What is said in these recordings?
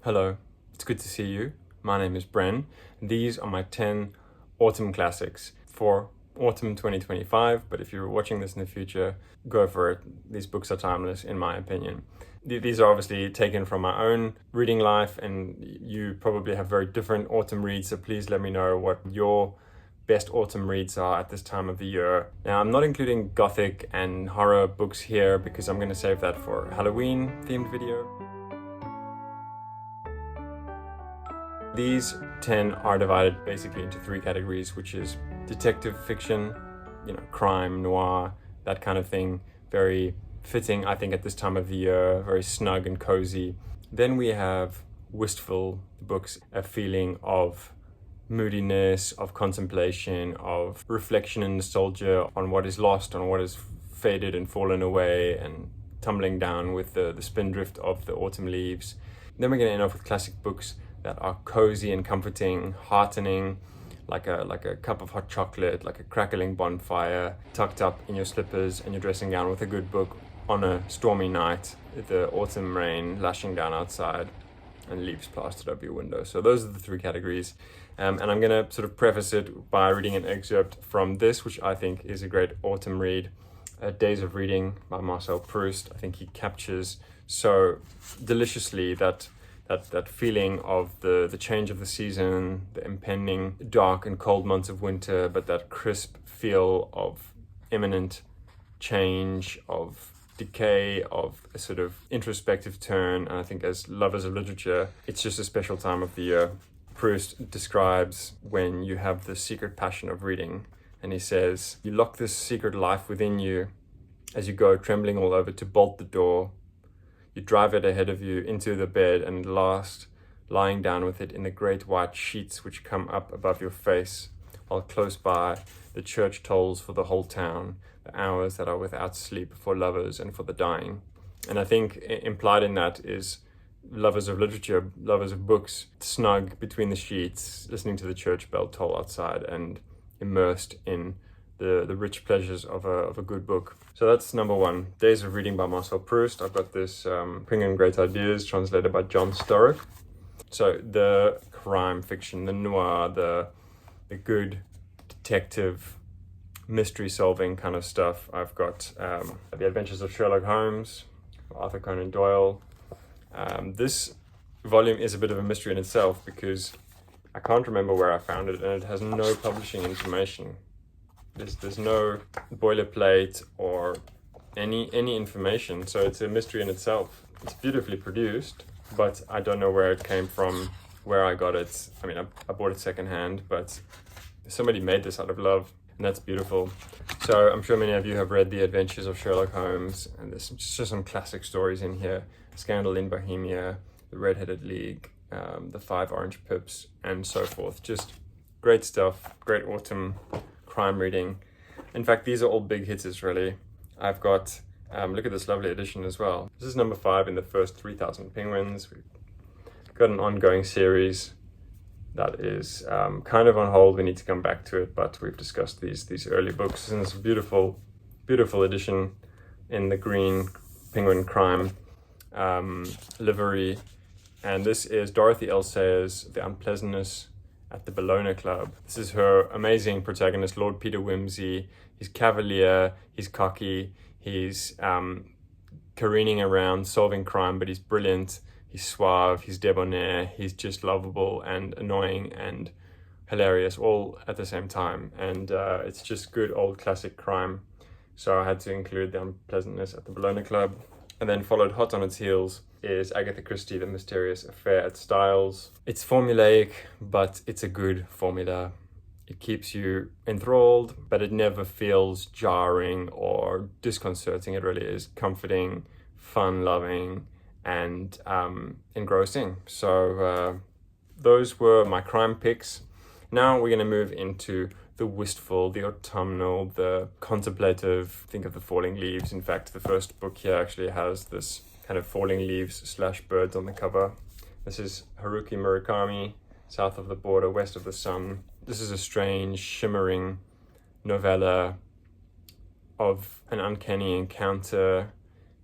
Hello, it's good to see you. My name is Bren. These are my 10 autumn classics for autumn 2025, but if you're watching this in the future, go for it. These books are timeless, in my opinion. These are obviously taken from my own reading life, and you probably have very different autumn reads, so please let me know what your best autumn reads are at this time of the year. Now, I'm not including gothic and horror books here because I'm going to save that for Halloween themed video. These 10 are divided basically into 3 categories, which is detective fiction, crime, noir, that kind of thing. Very fitting, I think, at this time of the year, very snug and cozy. Then we have Wistful books, a feeling of moodiness, of contemplation, of reflection and nostalgia on what is lost, on what has faded and fallen away and tumbling down with the spindrift of the autumn leaves. Then we're going to end off with classic books that are cozy and comforting, heartening, like a cup of hot chocolate, like a crackling bonfire, tucked up in your slippers and your dressing gown with a good book on a stormy night, the autumn rain lashing down outside and leaves plastered over your window. So those are the 3 categories. And I'm going to sort of preface it by reading an excerpt from this, which I think is a great autumn read, Days of Reading by Marcel Proust. I think he captures so deliciously that feeling of the change of the season, the impending dark and cold months of winter, but that crisp feel of imminent change, of decay, of a sort of introspective turn. And I think as lovers of literature, it's just a special time of the year. Proust describes when you have the secret passion of reading, and he says, you lock this secret life within you as you go trembling all over to bolt the door. You drive it ahead of you into the bed, and at last, lying down with it in the great white sheets which come up above your face, while close by the church tolls for the whole town, the hours that are without sleep for lovers and for the dying. And I think implied in that is lovers of literature, lovers of books, snug between the sheets, listening to the church bell toll outside and immersed in the rich pleasures of a good book. So that's number 1, Days of Reading by Marcel Proust. I've got this Penguin Great Ideas, translated by John Sturrock. So the crime fiction, the noir, the good detective, mystery solving kind of stuff. I've got The Adventures of Sherlock Holmes, Arthur Conan Doyle. This volume is a bit of a mystery in itself because I can't remember where I found it, and it has no publishing information. There's no boilerplate or any information, so it's a mystery in itself. It's beautifully produced, but I don't know where it came from, where I got it. I mean, I bought it secondhand, but somebody made this out of love, and that's beautiful. So I'm sure many of you have read The Adventures of Sherlock Holmes, and there's just some classic stories in here. Scandal in Bohemia, The Red-Headed League, The 5 Orange Pips, and so forth. Just great stuff, great autumn crime reading. In fact, these are all big hitters, really. I've got, look at this lovely edition as well. This is number 5 in the first 3,000 Penguins. We've got an ongoing series that is kind of on hold. We need to come back to it, but we've discussed these early books, and it's a beautiful, beautiful edition in the green penguin crime livery. And this is Dorothy L. Sayers' The Unpleasantness at the Bologna Club. This is her amazing protagonist, Lord Peter Wimsey. He's cavalier, he's cocky, he's careening around solving crime, but he's brilliant, he's suave, he's debonair, he's just lovable and annoying and hilarious all at the same time. And it's just good old classic crime. So I had to include The Unpleasantness at the Bologna Club. And then followed hot on its heels is Agatha Christie, The Mysterious Affair at Styles. It's formulaic, but it's a good formula. It keeps you enthralled, but it never feels jarring or disconcerting. It really is comforting, fun-loving, and engrossing. So those were my crime picks. Now we're going to move into the wistful, the autumnal, the contemplative. Think of the falling leaves. In fact, the first book here actually has this kind of falling leaves / birds on the cover. This is Haruki Murakami, South of the Border, West of the Sun. This is a strange, shimmering novella of an uncanny encounter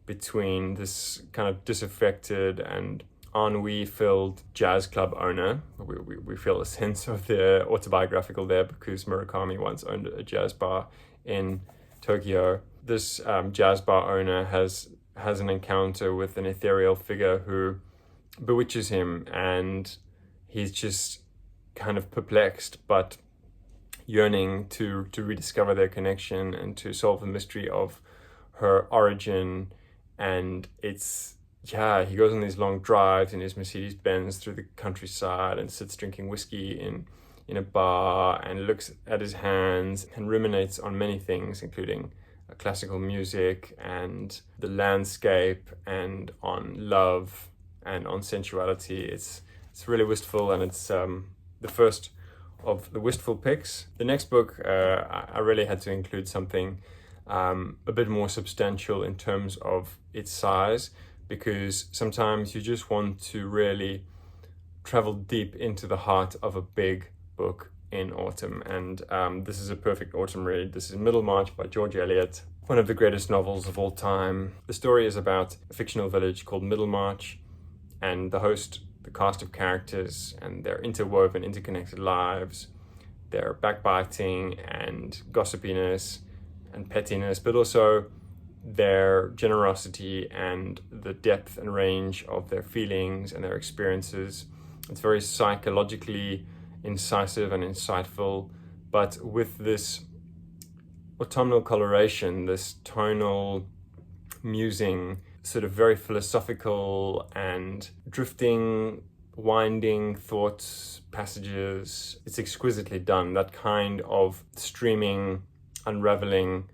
between this kind of disaffected and ennui-filled jazz club owner. We feel a sense of the autobiographical there because Murakami once owned a jazz bar in Tokyo. This jazz bar owner has an encounter with an ethereal figure who bewitches him, and he's just kind of perplexed but yearning to rediscover their connection and to solve the mystery of her origin. And it's, yeah, he goes on these long drives in his Mercedes-Benz through the countryside and sits drinking whiskey in a bar and looks at his hands and ruminates on many things, including classical music and the landscape and on love and on sensuality. It's really wistful, and it's the first of the Wistful picks. The next book, I really had to include something a bit more substantial in terms of its size, because sometimes you just want to really travel deep into the heart of a big book in autumn, and this is a perfect autumn read. This is Middlemarch by George Eliot, one of the greatest novels of all time. The story is about a fictional village called Middlemarch, and the cast of characters and their interwoven, interconnected lives, their backbiting and gossipiness and pettiness, but also their generosity and the depth and range of their feelings and their experiences. It's very psychologically incisive and insightful, but with this autumnal coloration, this tonal musing, sort of very philosophical and drifting, winding thoughts, passages. It's exquisitely done. That kind of streaming, unraveling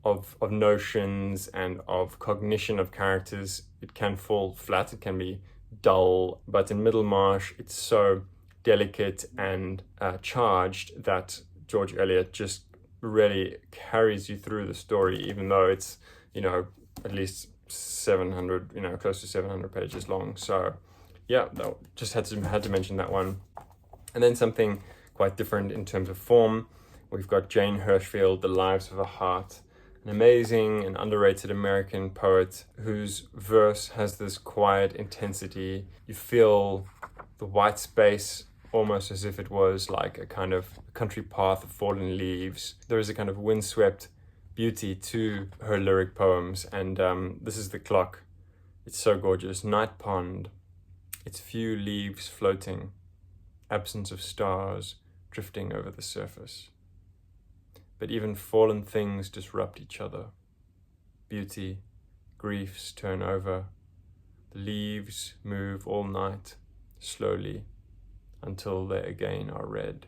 of notions and of cognition of characters, it can fall flat, it can be dull, but in Middlemarch it's so delicate and charged that George Eliot just really carries you through the story, even though it's, at least 700, close to 700 pages long. So yeah, just had to mention that one. And then something quite different in terms of form. We've got Jane Hirshfield, The Lives of a Heart, an amazing and underrated American poet whose verse has this quiet intensity. You feel the white space almost as if it was like a kind of country path of fallen leaves. There is a kind of windswept beauty to her lyric poems, and this is The Clock. It's so gorgeous. Night pond, its few leaves floating, absence of stars drifting over the surface. But even fallen things disrupt each other. Beauty, griefs turn over. The leaves move all night, slowly, until they again are red.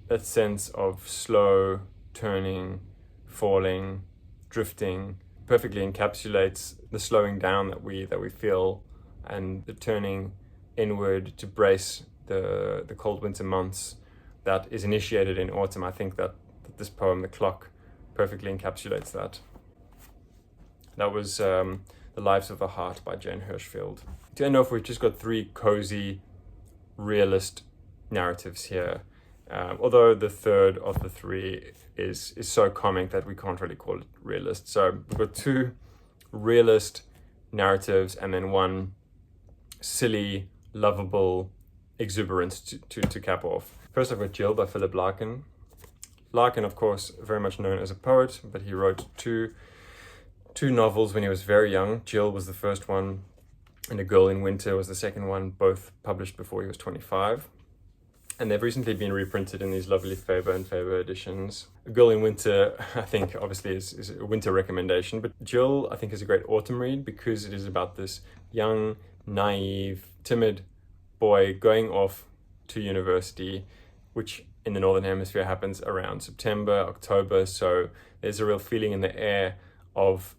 That sense of slow turning, falling, drifting perfectly encapsulates the slowing down that we feel, and the turning inward to brace the cold winter months that is initiated in autumn. I think that this poem, The Clock, perfectly encapsulates that. That was The Lives of a Heart by Jane Hirshfield. To end off, we've just got three cozy, realist narratives here. Although the third of the three is so comic that we can't really call it realist. So we've got two realist narratives and then one silly, lovable exuberance to cap off. First, I've got Jill by Philip Larkin. Larkin, of course, very much known as a poet, but he wrote two novels when he was very young. Jill was the first one, and A Girl in Winter was the second one, both published before he was 25. And they've recently been reprinted in these lovely Faber and Faber editions. A Girl in Winter, I think, obviously is a winter recommendation, but Jill, I think, is a great autumn read because it is about this young, naive, timid boy going off to university, which in the Northern Hemisphere happens around September, October. So there's a real feeling in the air of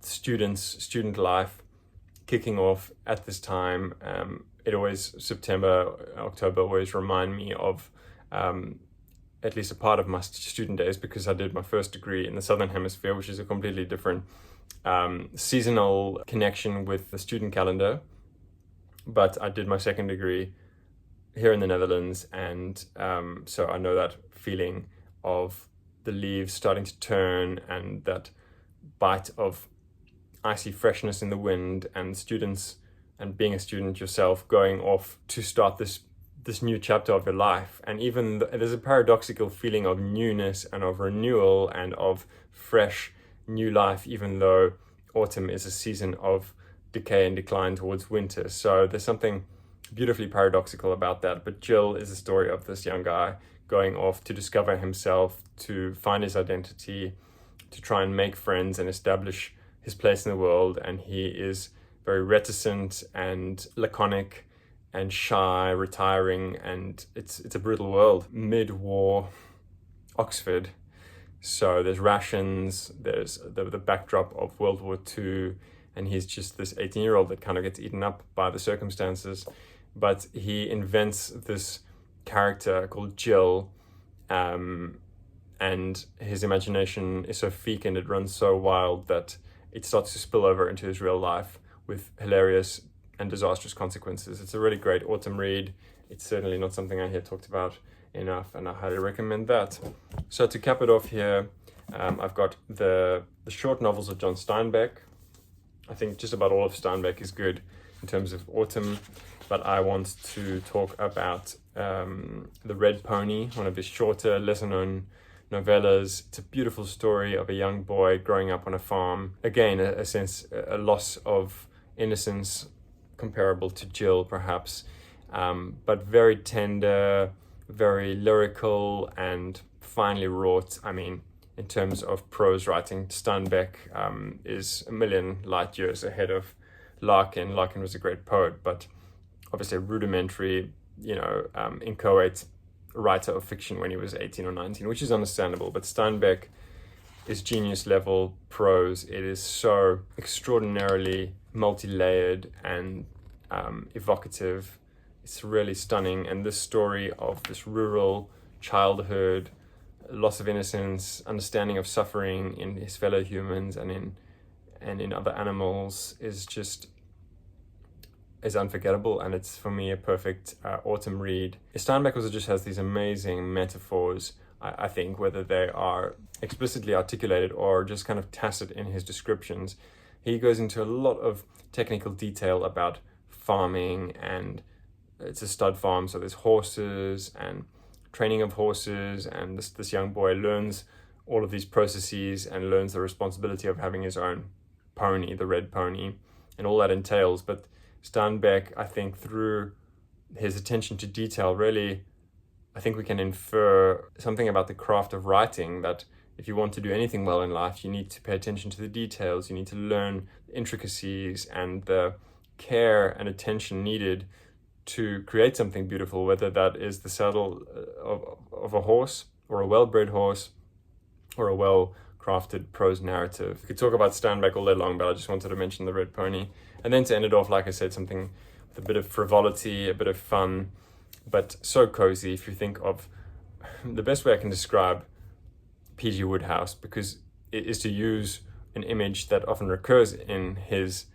student life kicking off at this time. September, October always remind me of at least a part of my student days, because I did my first degree in the Southern Hemisphere, which is a completely different seasonal connection with the student calendar. But I did my second degree here in the Netherlands, and so I know that feeling of the leaves starting to turn and that bite of icy freshness in the wind and students and being a student yourself, going off to start this new chapter of your life. And even there's a paradoxical feeling of newness and of renewal and of fresh new life, even though autumn is a season of decay and decline towards winter. So there's something beautifully paradoxical about that. But Jill is the story of this young guy going off to discover himself, to find his identity, to try and make friends and establish his place in the world. And he is very reticent and laconic and shy, retiring, and it's a brutal world. Mid-war Oxford. So there's rations, there's the backdrop of World War II, and he's just this 18-year-old that kind of gets eaten up by the circumstances. But he invents this character called Jill, and his imagination is so fecund, it runs so wild that it starts to spill over into his real life with hilarious and disastrous consequences. It's a really great autumn read. It's certainly not something I hear talked about enough, and I highly recommend that. So to cap it off here, I've got the short novels of John Steinbeck. I think just about all of Steinbeck is good in terms of autumn, but I want to talk about The Red Pony, one of his shorter, lesser known novellas. It's a beautiful story of a young boy growing up on a farm. Again, a loss of innocence comparable to Jill, perhaps, but very tender, very lyrical, and finely wrought. I mean, in terms of prose writing, Steinbeck is a million light years ahead of Larkin. Larkin was a great poet, but obviously a rudimentary, inchoate writer of fiction when he was 18 or 19, which is understandable. But Steinbeck is genius level prose. It is so extraordinarily multi-layered and evocative. It's really stunning. And this story of this rural childhood, loss of innocence, understanding of suffering in his fellow humans and in other animals is unforgettable, and it's for me a perfect autumn read. Steinbeck also just has these amazing metaphors, I think, whether they are explicitly articulated or just kind of tacit in his descriptions. He goes into a lot of technical detail about farming, and it's a stud farm, so there's horses and training of horses, and this young boy learns all of these processes and learns the responsibility of having his own pony, the red pony, and all that entails. But Steinbeck, I think, through his attention to detail, really, I think we can infer something about the craft of writing, that if you want to do anything well in life, you need to pay attention to the details, you need to learn the intricacies and the care and attention needed to create something beautiful, whether that is the saddle of a horse, or a well-bred horse, or a well-crafted prose narrative. We could talk about Steinbeck all day long, but I just wanted to mention The Red Pony. And then to end it off, like I said, something with a bit of frivolity, a bit of fun, but so cozy. If you think of the best way I can describe P.G. Wodehouse, because it is to use an image that often recurs in his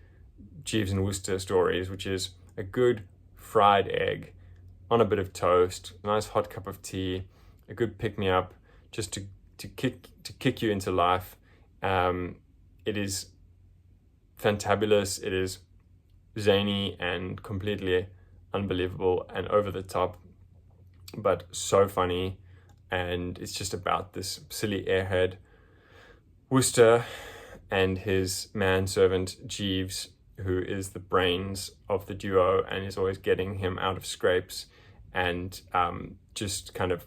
Jeeves and Wooster stories, which is a good fried egg on a bit of toast, a nice hot cup of tea, a good pick-me-up, just to kick you into life. It is fantabulous. It is zany and completely unbelievable and over the top, but so funny. And it's just about this silly airhead Wooster and his manservant Jeeves, who is the brains of the duo and is always getting him out of scrapes, and just kind of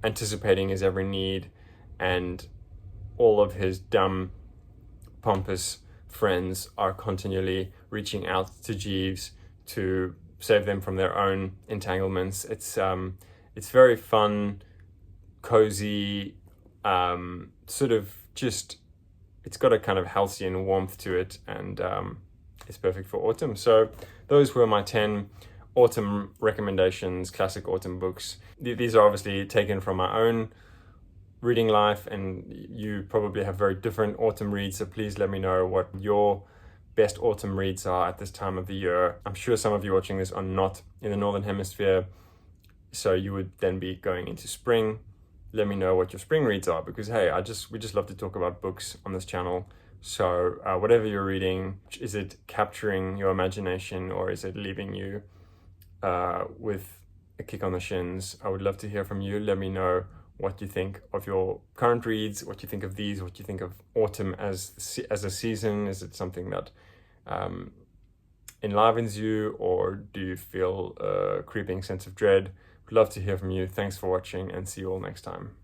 anticipating his every need, and all of his dumb, pompous friends are continually reaching out to Jeeves to save them from their own entanglements. It's very fun, cozy, sort of just, it's got a kind of halcyon warmth to it, and it's perfect for autumn. So those were my 10 autumn recommendations, classic autumn books. These are obviously taken from my own reading life, and you probably have very different autumn reads, so please let me know what your best autumn reads are at this time of the year. I'm sure some of you watching this are not in the Northern Hemisphere, so you would then be going into spring. Let me know what your spring reads are, because hey, we just love to talk about books on this channel. So whatever you're reading, is it capturing your imagination, or is it leaving you with a kick on the shins? I would love to hear from you. Let me know what you think of your current reads, what you think of these, what you think of autumn as a season. Is it something that enlivens you, or do you feel a creeping sense of dread? Would love to hear from you. Thanks for watching, and see you all next time.